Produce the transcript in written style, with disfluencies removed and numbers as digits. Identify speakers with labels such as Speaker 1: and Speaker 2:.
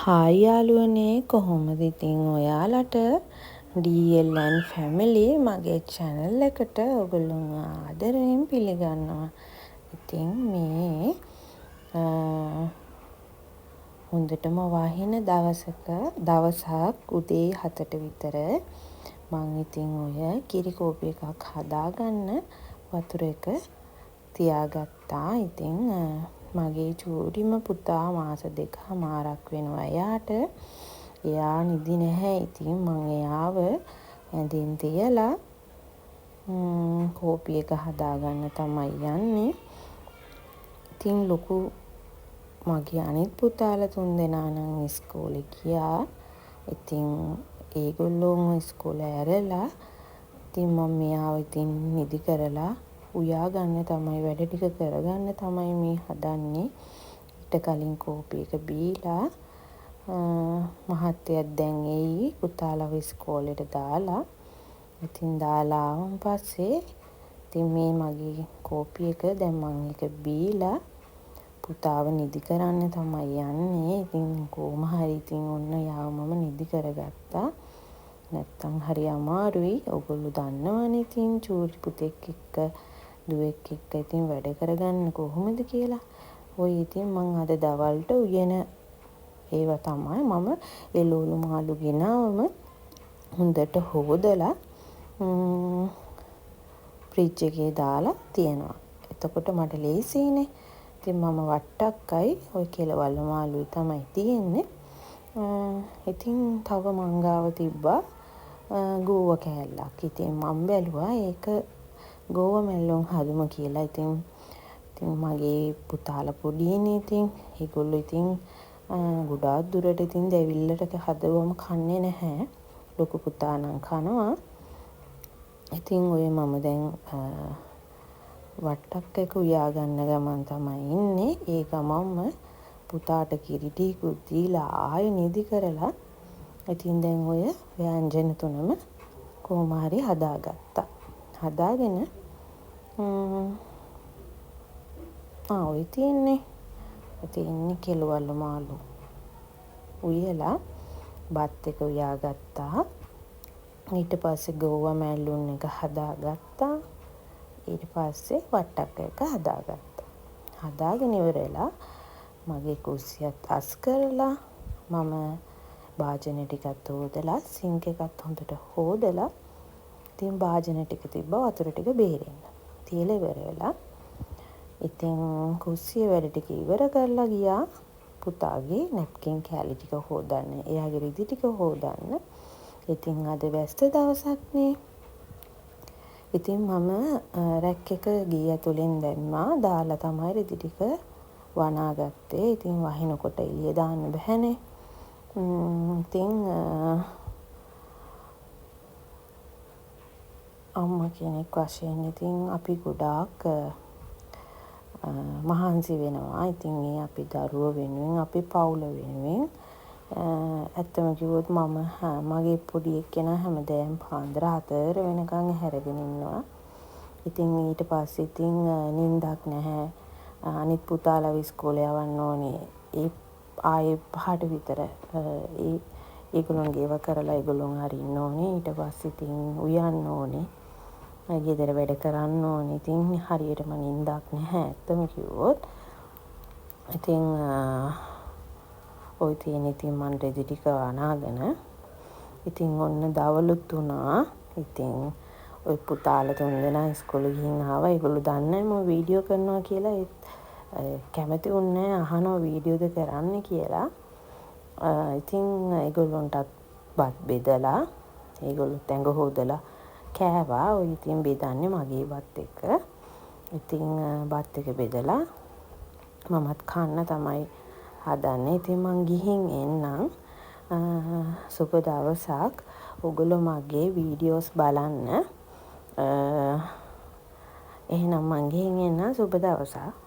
Speaker 1: Hi යාළුවනේ කොහොමද ඉතින් ඔයාලට DLN family මගේ channel එකට ඔයගොල්ලෝ ආදරයෙන් පිළිගන්නවා. ඉතින් මේ හොඳටම වහින දවසක් උදේ 7ට විතර මං ඉතින් ඔය කිරි කෝපි එකක් හදාගන්න වතුර එක තියාගත්තා. ඉතින් මගේ චූටිම පුතා මාස 2මාරක් වෙනවා එයාට. එයා නිදි නැහැ. ඉතින් මං එයාව ඇඳින් තියලා කෝපි එක හදාගන්න තමයි යන්නේ. ඉතින් ලොකු මගේ අනිත් පුතාලා 3 දෙනා නම් ඉස්කෝලේ ගියා. ඉතින් ඒගොල්ලෝ ඉස්කෝලේ ඇරලා ඉතින් මම මෙයාව ඉතින් නිදි කරලා උයා ගන්න තමයි වැඩ ටික කරගන්න තමයි මේ හදන්නේ. ඊට කලින් කෝපි එක බීලා මහත්තයත් දැන් එයි පුතාලව ඉස්කෝලේට දාලා. ඉතින් දාලා ආවන් පස්සේ ඉතින් මේ මගේ කෝපි එක දැන් මම එක බීලා පුතාව නිදි කරන්න තමයි යන්නේ. ඉතින් කොහොම හරි ඉතින් ඔන්න යාව මම නිදි කරගත්තා. නැත්තම් හරි අමාරුයි. ඔයගොල්ලෝ දන්නවනේ ඉතින් චූටි පුතෙක් එක්ක දුවෙක් එක්ක ඉතින් වැඩ කරගන්න කොහොමද කියලා. ඔය ඉතින් මං අද දවල්ට උයන ඒවා තමයි මම එළවලු මාළු ගෙනාවම හොඳට හොදලා ෆ්‍රිජ් එකේ දාලා තියෙනවා. එතකොට මට ලේසියිනේ. ඉතින් මම වට්ටක්කයි ඔය කෙලවල්ු මාළුයි තමයි තියෙන්නේ. ඉතින් තව මංගාව තිබ්බා ගෝව කෑල්ලක්. ඉතින් මම බැලුවා ඒක ගෝව මැල්ලුම් හදමු කියලා. ඉතින් මගේ පුතාලා පොඩිනේ. ඉතින් ඒගොල්ලෝ ඉතින් ගොඩාක් දුරට ඉතින් දෙවිල්ලට හදවම කන්නේ නැහැ. ලොකු පුතා නම් කනවා. ඉතින් ඔය මම දැන් වට්ටක් එක උයා ගන්න ගමන් තමයි ඉන්නේ. ඒ ගමන්ම පුතාට කිරි ටිකකුත් දීලා ආයෙ නිදි කරලා ඉතින් දැන් ඔය ව්‍යංජන තුනම කොහොම හරි හදාගත්තා. හදාගෙන ඔය තියෙන්නේ කෙලවල්ු මාළු උයලා බත් එක උයාගත්තා. ඊට පස්සේ ගෝව මැල්ලුම් එක හදාගත්තා. ඊට පස්සේ වට්ටක් එක හදාගත්තා. හදාගෙන ඉවරලා මගේ කුස්සියත් අස් කරලා මම භාජන ටිකත් හොදලා සිංක් එකත් හොඳට හොදලා ඉතින් භාජන ටික තිබ්බා වතුර ටික බේරෙන්න. තියලා ඉවර වෙලා ඉතින් කුස්සිය වැඩ ටික ඉවර කරලා ගියා පුතාගේ නැප්කින් කෑලි ටික හොදන්න. එයාගේ රිදි ටික හොදන්න. ඉතින් අද වැස්ස දවසක් නේ. ඉතින් මම රැක් එක ගිය ඇතුලෙන් දැම්මා. දාලා තමයි රිදි ටික වනාගත්තේ. ඉතින් වහිනකොට එළිය දාන්න බෑනේ. ඉතින් අම්මා කෙනෙක් වශයෙන් ඉතින් අපි ගොඩාක් මහන්සි වෙනවා. ඉතින් මේ අපි දරුවෝ වෙනුවෙන් අපි පවුල වෙනුවෙන් ඇත්තම කිව්වොත් මම මගේ පොඩි එක්කෙනා හැමදාම පාන්දර 4 වෙනකන් හැරගෙන ඉන්නවා. ඉතින් ඊට පස්සේ ඉතින් නිින්දක් නැහැ. අනිත් පුතාලා ඉස්කෝලේ යවන්න ඕනේ. ඒ ආයේ 5ට විතර ඒගොල්ලන්ගේ ඒවා කරලා ඒගොල්ලන් හරින්න ඕනේ. ඊට පස්සේ ඉතින් උයන්න ඕනේ. ගෙදර වැඩ කරන්න ඕනේ. ඉතින් හරියටම නිින්දක් නැහැ ඇත්තම කිව්වොත්. ඉතින් ඔය තියෙන ඉතින් මන් රෙදි ටික අනාගෙන ඉතින් ඔන්න දවලුත් වුණා. ඉතින් ඔය පුතාලා 3 දෙනා ඉස්කෝලේ ගිහින් ආවා. ඒගොල්ලෝ දන්නේ මම වීඩියෝ කරනවා කියලා. කැමති වුණේ අහනවා වීඩියෝද කරන්න කියලා. ඉතින් ඒගොල්ලන්ටත් බත් බෙදලා ඒගොල්ලොත් ඇඟ හොදලා කෑවා. ඔය ඉතින් බෙදන්නේ මගේ බත් එක. ඉතින් බත් එක බෙදලා මමත් කන්න තමයි හදන්නේ. ඉතින් මං ගිහින් එන්නම්. සුබ දවසක්. ඔයගොල්ලෝ මගේ වීඩියෝස් බලන්න. එහෙනම් මං ගිහින් එන්නම්. සුබ දවසක්.